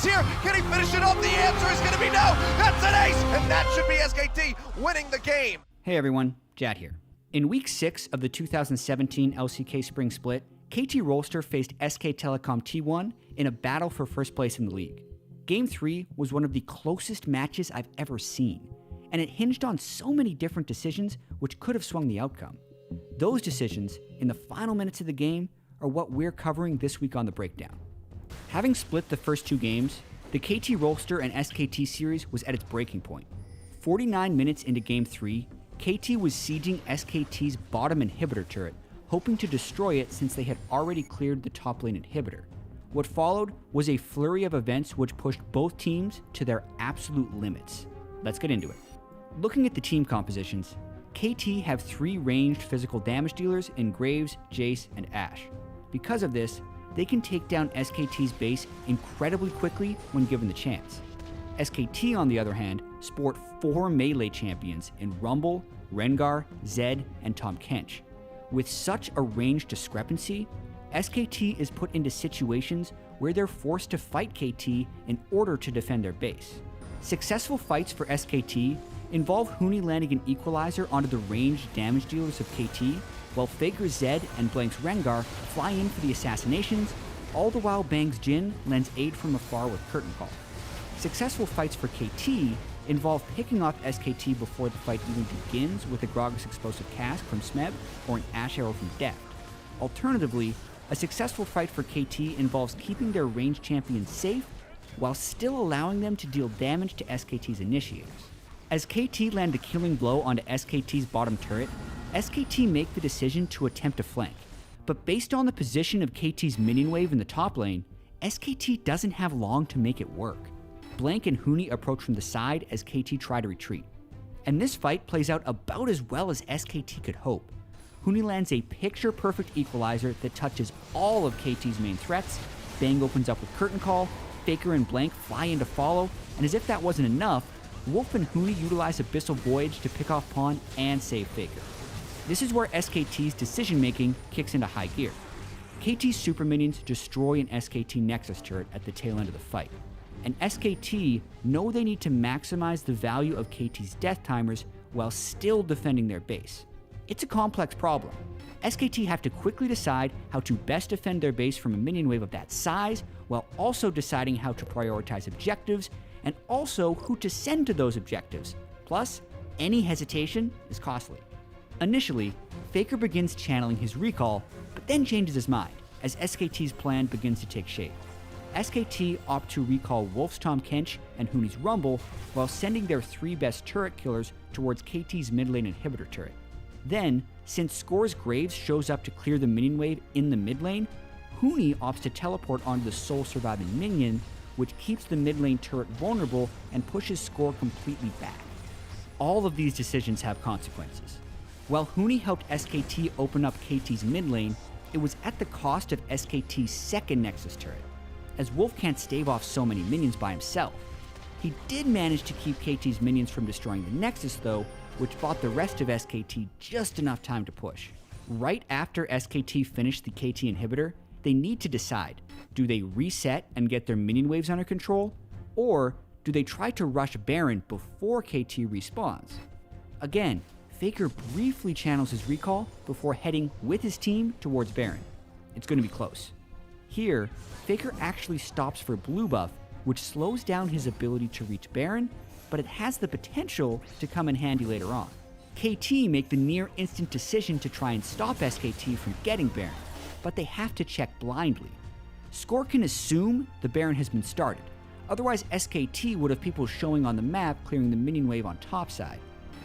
here. Can he finish it off? The answer is going to be no. That's an ace, and that should be SKT winning the game. Hey everyone, Jad here. In Week 6 of the 2017 LCK Spring Split, KT Rolster faced SK Telecom T1 in a battle for first place in the league. Game 3 was one of the closest matches I've ever seen, and it hinged on so many different decisions which could have swung the outcome. Those decisions, in the final minutes of the game, are what we're covering this week on The Breakdown. Having split the first two games, the KT Rolster and SKT series was at its breaking point. 49 minutes into Game 3, KT was sieging SKT's bottom inhibitor turret, hoping to destroy it since they had already cleared the top lane inhibitor. What followed was a flurry of events which pushed both teams to their absolute limits. Let's get into it. Looking at the team compositions, KT have 3 ranged physical damage dealers in Graves, Jace, and Ashe. Because of this, they can take down SKT's base incredibly quickly when given the chance. SKT, on the other hand, sport 4 melee champions in Rumble, Rengar, Zed, and Tahm Kench. With such a range discrepancy, SKT is put into situations where they're forced to fight KT in order to defend their base. Successful fights for SKT involve Huni landing an equalizer onto the ranged damage dealers of KT, while Faker's Zed and Blank's Rengar fly in for the assassinations, all the while Bang's Jhin lends aid from afar with Curtain Call. Successful fights for KT involve picking off SKT before the fight even begins with a Gragas Explosive Cask from Smeb or an Ashe Arrow from Deft. Alternatively, a successful fight for KT involves keeping their ranged champions safe while still allowing them to deal damage to SKT's initiators. As KT land a killing blow onto SKT's bottom turret, SKT make the decision to attempt a flank. But based on the position of KT's minion wave in the top lane, SKT doesn't have long to make it work. Blank and Huni approach from the side as KT try to retreat. And this fight plays out about as well as SKT could hope. Huni lands a picture-perfect equalizer that touches all of KT's main threats, Bang opens up with Curtain Call, Faker and Blank fly in to follow, and as if that wasn't enough, Wolf and Huni utilize Abyssal Voyage to pick off Pawn and save Faker. This is where SKT's decision-making kicks into high gear. KT's super minions destroy an SKT Nexus turret at the tail end of the fight, and SKT know they need to maximize the value of KT's death timers while still defending their base. It's a complex problem. SKT have to quickly decide how to best defend their base from a minion wave of that size, while also deciding how to prioritize objectives, and also who to send to those objectives. Plus, any hesitation is costly. Initially, Faker begins channeling his recall, but then changes his mind as SKT's plan begins to take shape. SKT opt to recall Wolf's Tahm Kench and Huni's Rumble while sending their 3 best turret killers towards KT's mid lane inhibitor turret. Then, since Score's Graves shows up to clear the minion wave in the mid lane, Huni opts to teleport onto the sole surviving minion, which keeps the mid lane turret vulnerable and pushes Score completely back. All of these decisions have consequences. While Huni helped SKT open up KT's mid lane, it was at the cost of SKT's second Nexus turret, as Wolf can't stave off so many minions by himself. He did manage to keep KT's minions from destroying the Nexus though, which bought the rest of SKT just enough time to push. Right after SKT finished the KT inhibitor, they need to decide, do they reset and get their minion waves under control, or do they try to rush Baron before KT respawns? Again, Faker briefly channels his recall before heading with his team towards Baron. It's going to be close. Here, Faker actually stops for blue buff, which slows down his ability to reach Baron, but it has the potential to come in handy later on. KT make the near instant decision to try and stop SKT from getting Baron, but they have to check blindly. Score can assume the Baron has been started, otherwise SKT would have people showing on the map clearing the minion wave on top side.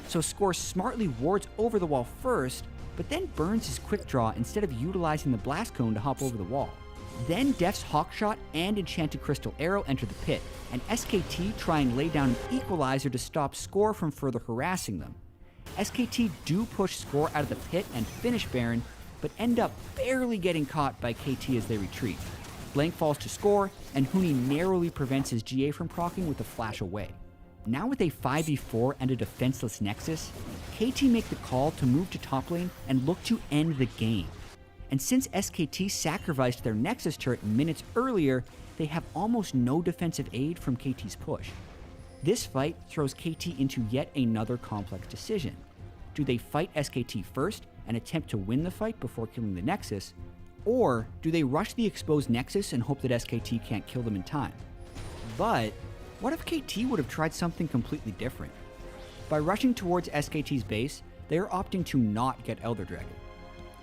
So Score smartly wards over the wall first, but then burns his quick draw instead of utilizing the blast cone to hop over the wall. Then Deft's Hawkshot and Enchanted Crystal Arrow enter the pit, and SKT try and lay down an equalizer to stop Score from further harassing them. SKT do push Score out of the pit and finish Baron, but end up barely getting caught by KT as they retreat. Blank falls to Score, and Huni narrowly prevents his GA from proccing with a flash away. Now with a 5v4 and a defenseless Nexus, KT make the call to move to top lane and look to end the game. And since SKT sacrificed their Nexus turret minutes earlier, they have almost no defensive aid from KT's push. This fight throws KT into yet another complex decision. Do they fight SKT first and attempt to win the fight before killing the Nexus, or do they rush the exposed Nexus and hope that SKT can't kill them in time? But what if KT would have tried something completely different? By rushing towards SKT's base, they are opting to not get Elder Dragon.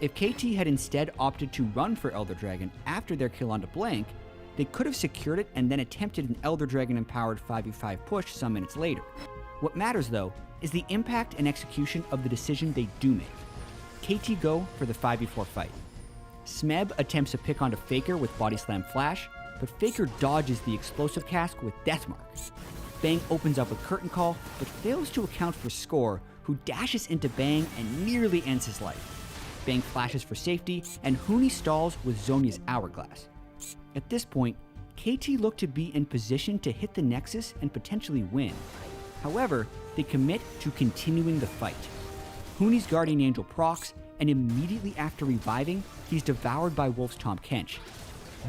If KT had instead opted to run for Elder Dragon after their kill onto Blank, they could have secured it and then attempted an Elder Dragon empowered 5v5 push some minutes later. What matters though is the impact and execution of the decision they do make. KT go for the 5v4 fight. Smeb attempts a pick onto Faker with Body Slam Flash, but Faker dodges the explosive cask with Deathmark. Bang opens up a curtain call, but fails to account for Score, who dashes into Bang and nearly ends his life. Bang flashes for safety, and Huni stalls with Zhonya's Hourglass. At this point, KT look to be in position to hit the Nexus and potentially win. However, they commit to continuing the fight. Huni's Guardian Angel procs, and immediately after reviving, he's devoured by Wolf's Tahm Kench.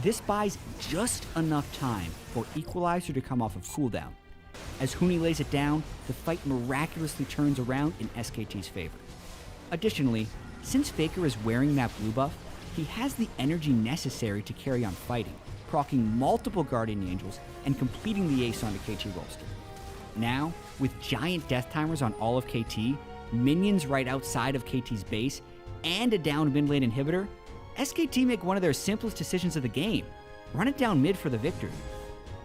This buys just enough time for Equalizer to come off of cooldown. As Huni lays it down, the fight miraculously turns around in SKT's favor. Additionally, since Faker is wearing that blue buff, he has the energy necessary to carry on fighting, proccing multiple Guardian Angels and completing the ace onto KT Rolster. Now, with giant death timers on all of KT, minions right outside of KT's base, and a down mid lane inhibitor, SKT make one of their simplest decisions of the game: run it down mid for the victory.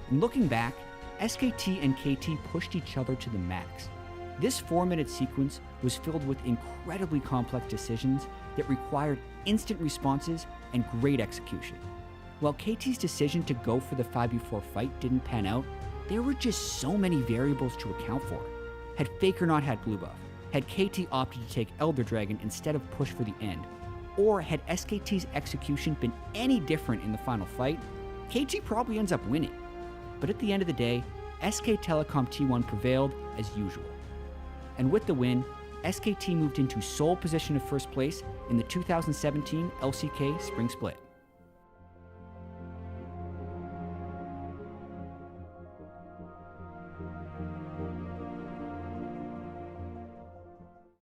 And looking back, SKT and KT pushed each other to the max. This 4-minute sequence was filled with incredibly complex decisions that required instant responses and great execution. While KT's decision to go for the 5v4 fight didn't pan out, there were just so many variables to account for. Had Faker not had blue buff, had KT opted to take Elder Dragon instead of push for the end, or had SKT's execution been any different in the final fight, KT probably ends up winning. But at the end of the day, SK Telecom T1 prevailed as usual. And with the win, SKT moved into sole position of first place in the 2017 LCK Spring Split.